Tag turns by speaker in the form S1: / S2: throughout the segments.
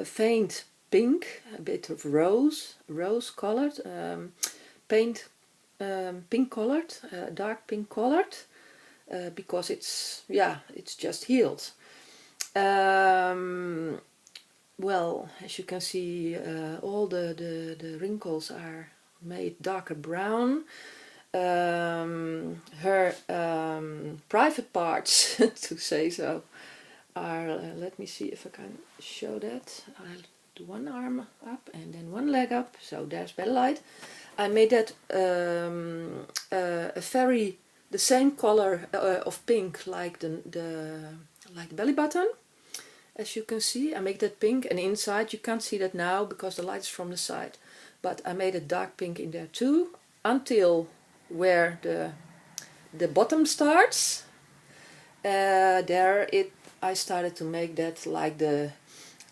S1: faint pink, a bit of rose colored, paint pink colored, dark pink colored, because it's just healed. Well, as you can see, all the wrinkles are made darker brown. Her private parts, to say so, are, let me see if I can show that. I'll do one arm up and then one leg up, so there's better light. I made that the same color of pink like the belly button. As you can see, I make that pink, and inside you can't see that now because the light is from the side. But I made a dark pink in there too, until where the bottom starts. I started to make that like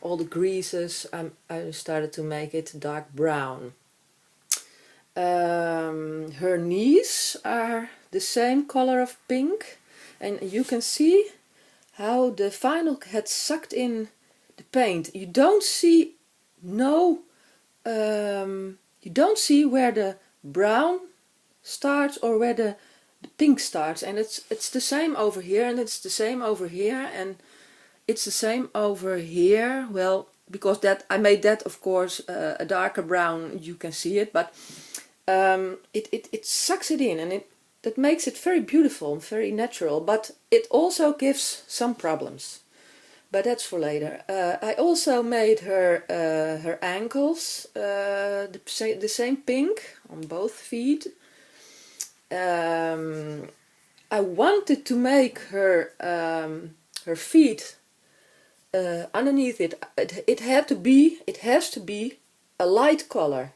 S1: all the greases. I started to make it dark brown. Her knees are the same color of pink, and you can see how the vinyl had sucked in the paint. You don't see you don't see where the brown starts or where the pink starts, and it's the same over here, and it's the same over here, and it's the same over here. Well, because that I made that, of course, a darker brown. You can see it, but it sucks it in, and that makes it very beautiful, very natural. But it also gives some problems. But that's for later. I also made her ankles the same pink on both feet. I wanted to make her feet underneath it. It has to be a light color,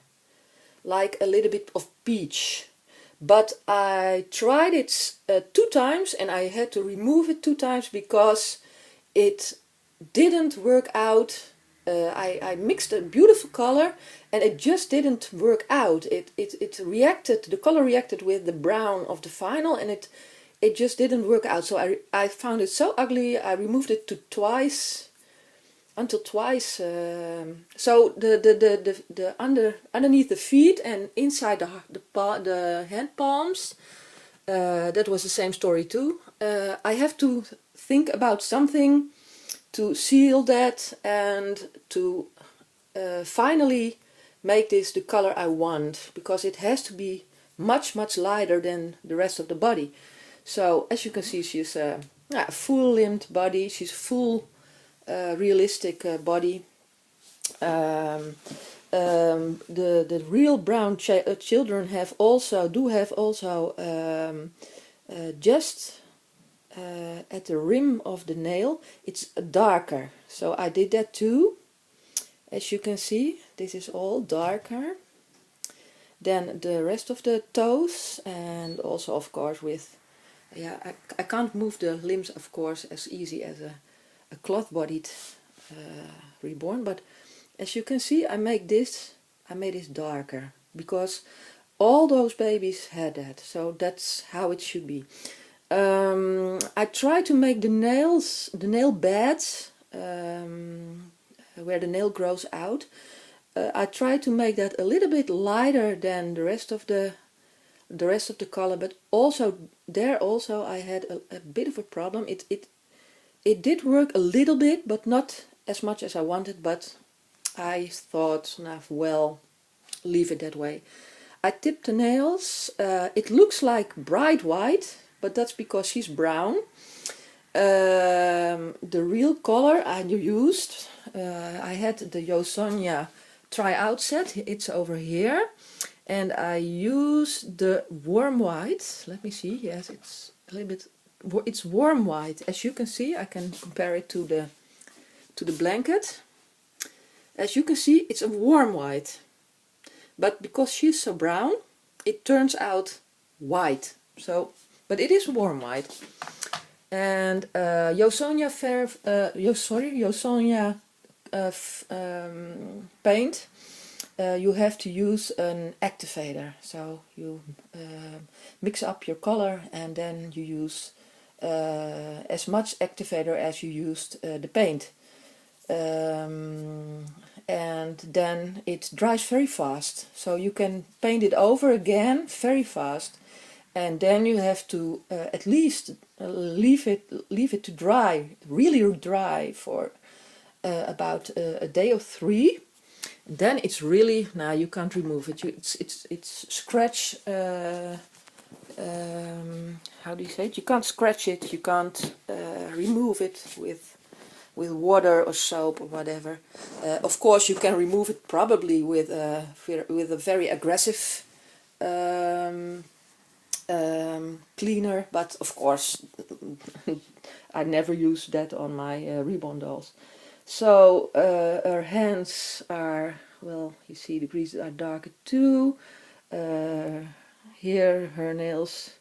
S1: like a little bit of peach. But I tried it 2 times, and I had to remove it 2 times because it didn't work out. I mixed a beautiful color, and it just didn't work out. It reacted, the color reacted with the brown of the vinyl, and it just didn't work out. So I found it so ugly. I removed it until twice. So the underneath the feet and inside the hand palms, that was the same story too. I have to think about something to seal that and to finally make this the color I want, because it has to be much lighter than the rest of the body. So as you can see, she's a full-limbed body. She's full realistic body. The real brown children have also just at the rim of the nail, it's darker. So I did that too. As you can see, this is all darker than the rest of the toes, and also of course with, I can't move the limbs, of course, as easy as a cloth-bodied reborn, but as you can see, I made this darker because all those babies had that, so that's how it should be. I try to make the nail beds, where the nail grows out. I try to make that a little bit lighter than the rest of the color, but also I had a bit of a problem. It did work a little bit, but not as much as I wanted. But I thought, nah, well, leave it that way. I tipped the nails. It looks like bright white, but that's because she's brown. The real color I used, I had the Yosonia tryout set. It's over here, and I used the warm white. Let me see. Yes, it's a little bit. It's warm white. As you can see, I can compare it to the blanket. As you can see, it's a warm white. But because she's so brown, it turns out white. So, but it is warm white. And Yosonia paint, you have to use an activator. So you mix up your color, and then you use as much activator as you used the paint. and then it dries very fast, so you can paint it over again very fast, and then you have to at least leave it to dry, really dry, for about a day or three. Then it's really, now you can't remove it. It's scratch. How do you say it? You can't scratch it. You can't remove it with water or soap or whatever. Of course, you can remove it probably with a very aggressive cleaner, but of course, I never use that on my Reborn dolls. So her hands are, well, you see the creases are darker too. Here her nails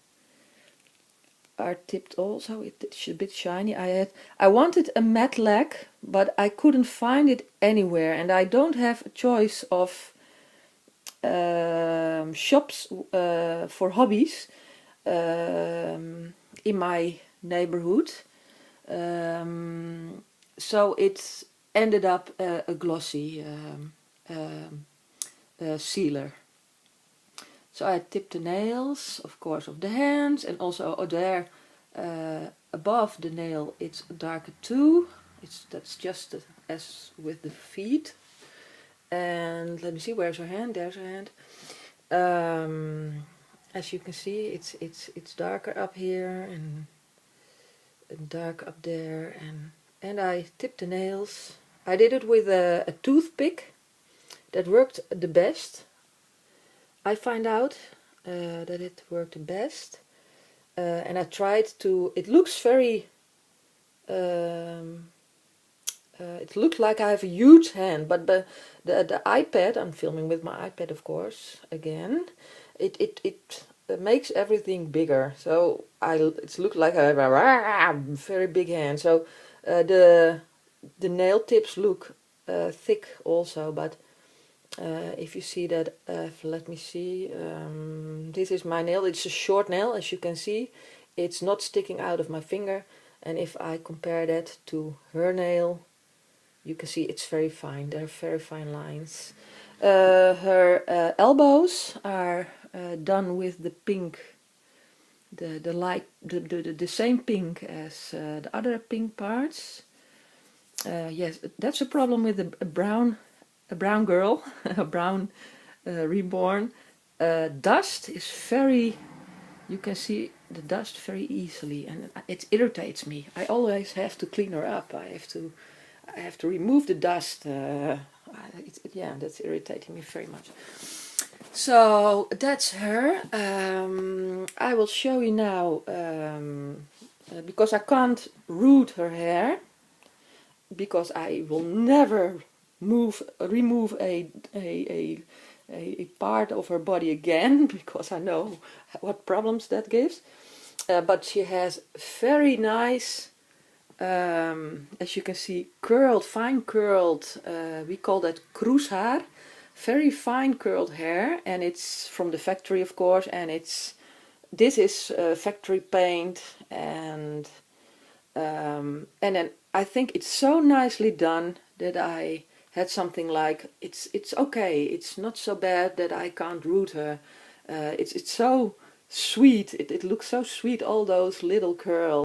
S1: are tipped also. It's a bit shiny. I wanted a matte lac, but I couldn't find it anywhere, and I don't have a choice of shops for hobbies in my neighborhood. So it ended up a glossy sealer. So I tipped the nails, of course, of the hands, and also there above the nail it's darker too. That's just as with the feet. And let me see, where's her hand? There's her hand. As you can see, it's darker up here and dark up there, and I tipped the nails. I did it with a toothpick. That worked the best. I find out that it worked the best, and I tried to. It looks very. It looks like I have a huge hand, but the iPad, I'm filming with my iPad, of course, again. It makes everything bigger, so it looks like I have a very big hand. So the nail tips look thick also, but if you see that, let me see, this is my nail. It's a short nail, as you can see. It's not sticking out of my finger, and if I compare that to her nail, you can see it's very fine. There are very fine lines. Her elbows are done with the pink, the same pink as the other pink parts. Yes, that's a problem with a brown girl, a brown Reborn. Dust is very, you can see the dust very easily, and it irritates me. I always have to clean her up. I have to remove the dust. Yeah, that's irritating me very much. So that's her. I will show you now, because I can't root her hair, because I will never remove a part of her body again, because I know what problems that gives. But she has very nice, as you can see, curled, fine curled, we call that kroeshaar, very fine curled hair, and it's from the factory, of course, and this is factory paint, and then I think it's so nicely done that I had something like, it's okay, it's not so bad that I can't root her. It's so sweet, it looks so sweet, all those little curls.